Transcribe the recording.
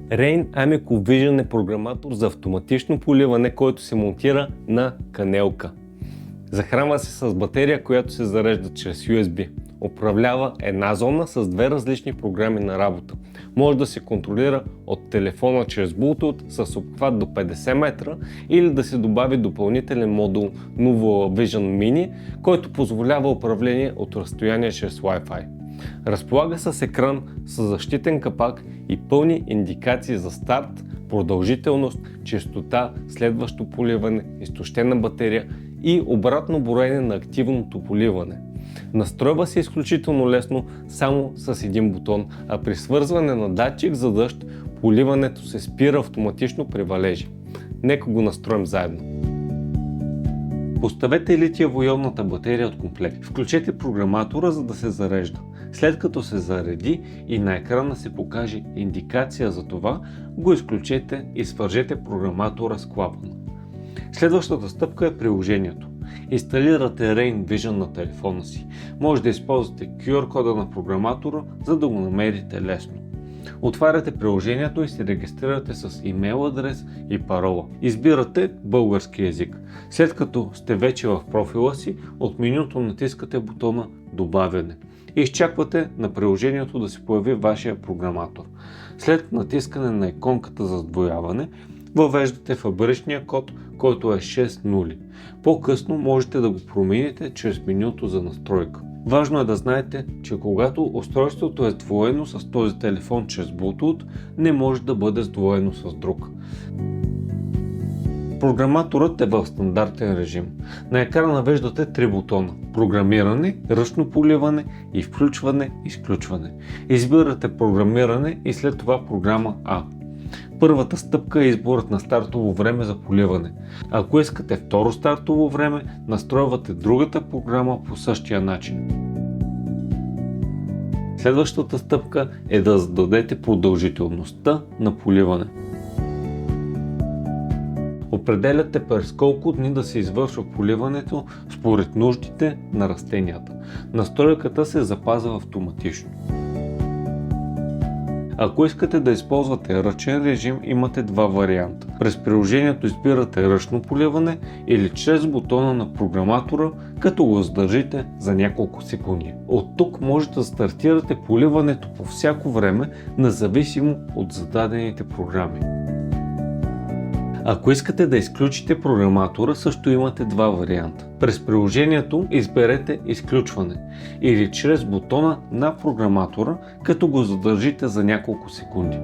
Rain Amico Vision е програматор за автоматично поливане, който се монтира на канелка. Захранва се с батерия, която се зарежда чрез USB. Управлява една зона с две различни програми на работа. Може да се контролира от телефона чрез Bluetooth с обхват до 50 метра или да се добави допълнителен модул Nuvo Vision Mini, който позволява управление от разстояние чрез Wi-Fi. Разполага с екран с защитен капак и пълни индикации за старт, продължителност, честота, следващо поливане, изтощена батерия и обратно броене на активното поливане. Настройва се изключително лесно само с един бутон, а при свързване на датчик за дъжд поливането се спира автоматично при валежи. Нека го настроим заедно. Поставете литиево-ионната батерия от комплект. Включете програматора, за да се зарежда. След като се зареди и на екрана се покаже индикация за това, го изключете и свържете програматора с клапана. Следващата стъпка е приложението. Инсталирате Rain Vision на телефона си. Може да използвате QR кода на програматора, за да го намерите лесно. Отваряте приложението и се регистрирате с имейл адрес и парола. Избирате български език. След като сте вече в профила си, от менюто натискате бутона Добавяне и изчаквате на приложението да се появи вашия програматор. След натискане на иконката за сдвояване, въвеждате фабричния код, който е 6 нули. По-късно можете да го промените чрез менюто за настройка. Важно е да знаете, че когато устройството е сдвоено с този телефон чрез Bluetooth, не може да бъде сдвоено с друг. Програматорът е в стандартен режим. На екрана виждате три бутона: програмиране, ръчно поливане и включване-изключване. Избирате програмиране и след това програма А. Първата стъпка е изборът на стартово време за поливане. Ако искате второ стартово време, настройвате другата програма по същия начин. Следващата стъпка е да зададете продължителността на поливане. Определяте през колко дни да се извършва поливането според нуждите на растенията. Настройката се запазва автоматично. Ако искате да използвате ръчен режим, имате два варианта. През приложението избирате ръчно поливане или чрез бутона на програматора, като го задържите за няколко секунди. От тук можете да стартирате поливането по всяко време, независимо от зададените програми. Ако искате да изключите програматора, също имате два варианта. През приложението изберете изключване или чрез бутона на програматора, като го задържите за няколко секунди.